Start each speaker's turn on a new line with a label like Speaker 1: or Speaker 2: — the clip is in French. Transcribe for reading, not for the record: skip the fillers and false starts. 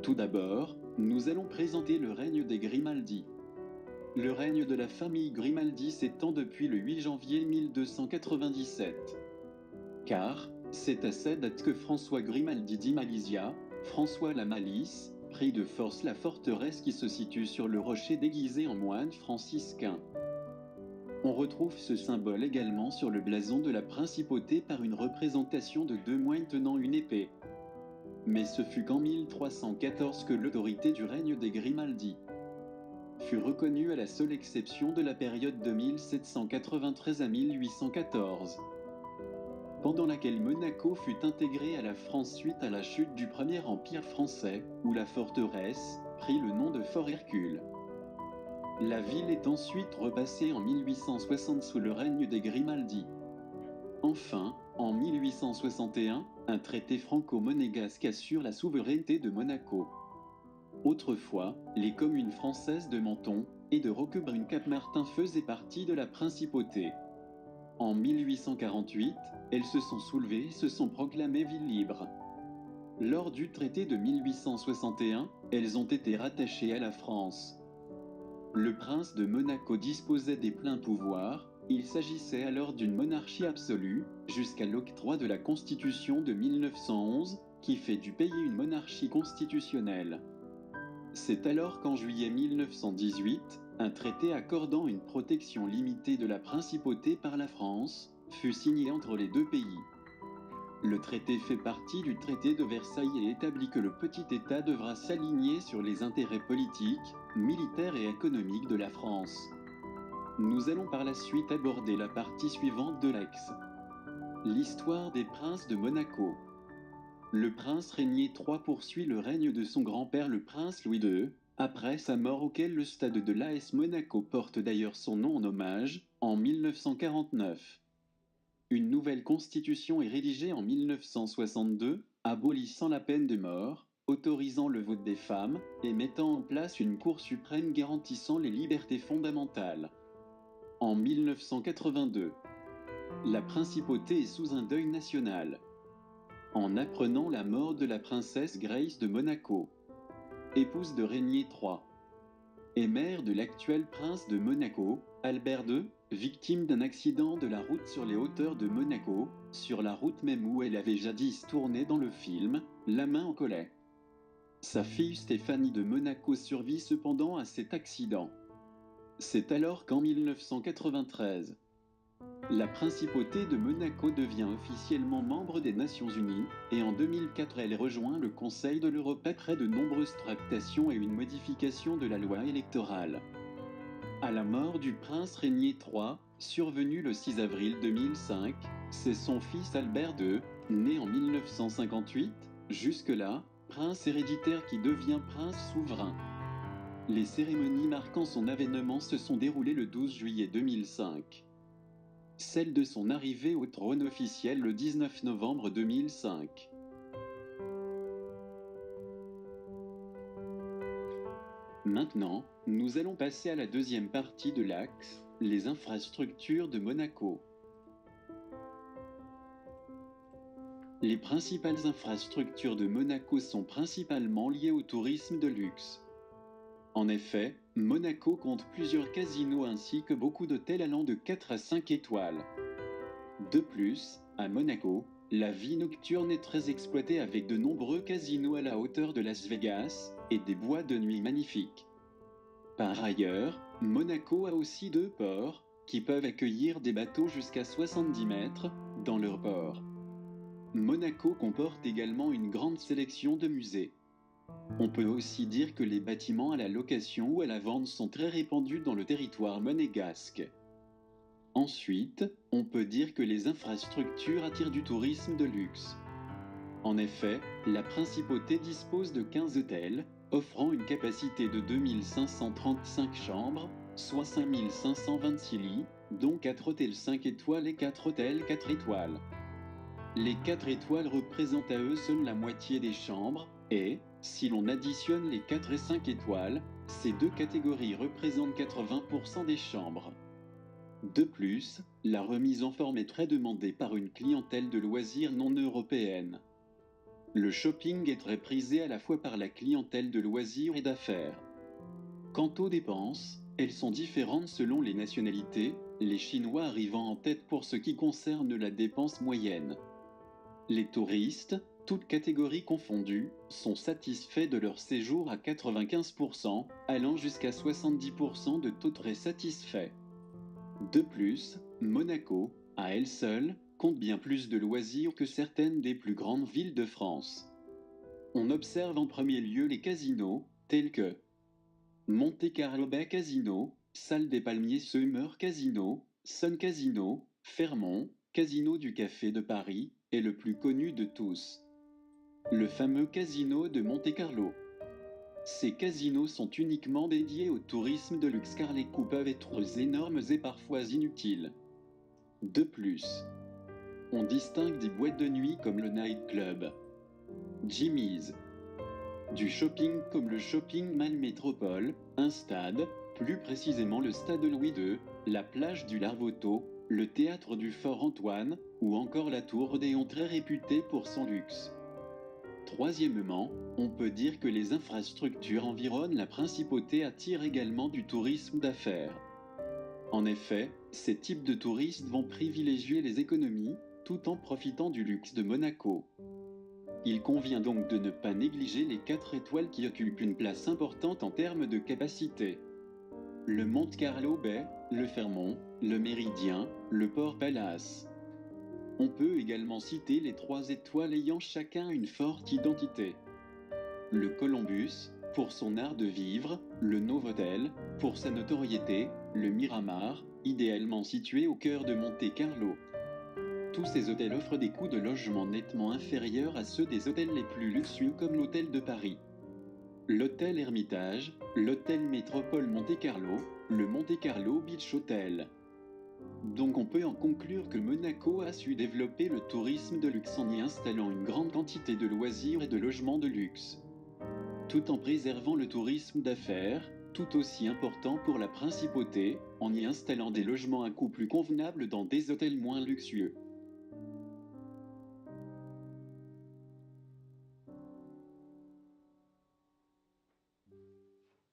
Speaker 1: Tout d'abord, nous allons présenter le règne des Grimaldi. Le règne de la famille Grimaldi s'étend depuis le 8 janvier 1297. Car, c'est à cette date que François Grimaldi di Malisia, François la Malice, prit de force la forteresse qui se situe sur le rocher déguisé en moine franciscain. On retrouve ce symbole également sur le blason de la principauté par une représentation de deux moines tenant une épée. Mais ce fut qu'en 1314 que l'autorité du règne des Grimaldi fut reconnue à la seule exception de la période de 1793 à 1814, pendant laquelle Monaco fut intégrée à la France suite à la chute du premier empire français, où la forteresse prit le nom de Fort Hercule. La ville est ensuite repassée en 1860 sous le règne des Grimaldi. Enfin, en 1861, un traité franco-monégasque assure la souveraineté de Monaco. Autrefois, les communes françaises de Menton et de Roquebrune-Cap-Martin faisaient partie de la principauté. En 1848, elles se sont soulevées et se sont proclamées villes libres. Lors du traité de 1861, elles ont été rattachées à la France. Le prince de Monaco disposait des pleins pouvoirs. Il s'agissait alors d'une monarchie absolue, jusqu'à l'octroi de la Constitution de 1911, qui fait du pays une monarchie constitutionnelle. C'est alors qu'en juillet 1918, un traité accordant une protection limitée de la principauté par la France fut signé entre les deux pays. Le traité fait partie du traité de Versailles et établit que le petit État devra s'aligner sur les intérêts politiques, militaires et économiques de la France. Nous allons par la suite aborder la partie suivante de l'axe. L'histoire des princes de Monaco. Le prince Régnier III poursuit le règne de son grand-père le prince Louis II, après sa mort auquel le stade de l'AS Monaco porte d'ailleurs son nom en hommage, en 1949. Une nouvelle constitution est rédigée en 1962, abolissant la peine de mort, autorisant le vote des femmes et mettant en place une Cour suprême garantissant les libertés fondamentales. En 1982, la principauté est sous un deuil national. En apprenant la mort de la princesse Grace de Monaco, épouse de Régnier III, et mère de l'actuel prince de Monaco, Albert II, victime d'un accident de la route sur les hauteurs de Monaco, sur la route même où elle avait jadis tourné dans le film La main en collet. Sa fille Stéphanie de Monaco survit cependant à cet accident. C'est alors qu'en 1993, la principauté de Monaco devient officiellement membre des Nations Unies, et en 2004 elle rejoint le Conseil de l'Europe après de nombreuses tractations et une modification de la loi électorale. À la mort du prince Régnier III, survenue le 6 avril 2005, c'est son fils Albert II, né en 1958, jusque-là, prince héréditaire qui devient prince souverain. Les cérémonies marquant son avènement se sont déroulées le 12 juillet 2005. Celle de son arrivée au trône officiel le 19 novembre 2005. Maintenant, nous allons passer à la deuxième partie de l'axe, les infrastructures de Monaco. Les principales infrastructures de Monaco sont principalement liées au tourisme de luxe. En effet, Monaco compte plusieurs casinos ainsi que beaucoup d'hôtels allant de 4 à 5 étoiles. De plus, à Monaco, la vie nocturne est très exploitée avec de nombreux casinos à la hauteur de Las Vegas et des boîtes de nuit magnifiques. Par ailleurs, Monaco a aussi 2 ports qui peuvent accueillir des bateaux jusqu'à 70 mètres dans leur port. Monaco comporte également une grande sélection de musées. On peut aussi dire que les bâtiments à la location ou à la vente sont très répandus dans le territoire monégasque. Ensuite, on peut dire que les infrastructures attirent du tourisme de luxe. En effet, la principauté dispose de 15 hôtels, offrant une capacité de 2535 chambres, soit 5526 lits, dont 4 hôtels 5 étoiles et 4 hôtels 4 étoiles. Les 4 étoiles représentent à eux seuls la moitié des chambres, et, si l'on additionne les 4 et 5 étoiles, ces deux catégories représentent 80% des chambres. De plus, la remise en forme est très demandée par une clientèle de loisirs non européenne. Le shopping est très prisé à la fois par la clientèle de loisirs et d'affaires. Quant aux dépenses, elles sont différentes selon les nationalités, les Chinois arrivant en tête pour ce qui concerne la dépense moyenne. Les touristes, toutes catégories confondues, sont satisfaits de leur séjour à 95%, allant jusqu'à 70% de taux très satisfaits. De plus, Monaco, à elle seule, compte bien plus de loisirs que certaines des plus grandes villes de France. On observe en premier lieu les casinos, tels que Monte-Carlo Bay Casino, Salle des Palmiers Summer Casino, Sun Casino, Fairmont, Casino du Café de Paris, est le plus connu de tous. Le fameux Casino de Monte-Carlo. Ces casinos sont uniquement dédiés au tourisme de luxe car les coûts peuvent être énormes et parfois inutiles. De plus, on distingue des boîtes de nuit comme le Night Club, Jimmy's, du shopping comme le Shopping Mall Métropole, un stade, plus précisément le stade Louis II, la plage du Larvoto, le théâtre du Fort Antoine, ou encore la Tour Odéon très réputée pour son luxe. Troisièmement, on peut dire que les infrastructures environnent la principauté attirent également du tourisme d'affaires. En effet, ces types de touristes vont privilégier les économies, tout en profitant du luxe de Monaco. Il convient donc de ne pas négliger les 4 étoiles qui occupent une place importante en termes de capacité. Le Monte-Carlo Bay, le Fairmont, le Méridien, le Port Palace. On peut également citer les 3 étoiles ayant chacun une forte identité. Le Columbus, pour son art de vivre, le Novotel, pour sa notoriété, le Miramar, idéalement situé au cœur de Monte-Carlo. Tous ces hôtels offrent des coûts de logement nettement inférieurs à ceux des hôtels les plus luxueux comme l'Hôtel de Paris, l'Hôtel Hermitage, l'Hôtel Métropole Monte-Carlo, le Monte-Carlo Beach Hotel. Donc on peut en conclure que Monaco a su développer le tourisme de luxe en y installant une grande quantité de loisirs et de logements de luxe, tout en préservant le tourisme d'affaires, tout aussi important pour la principauté, en y installant des logements à coût plus convenable dans des hôtels moins luxueux.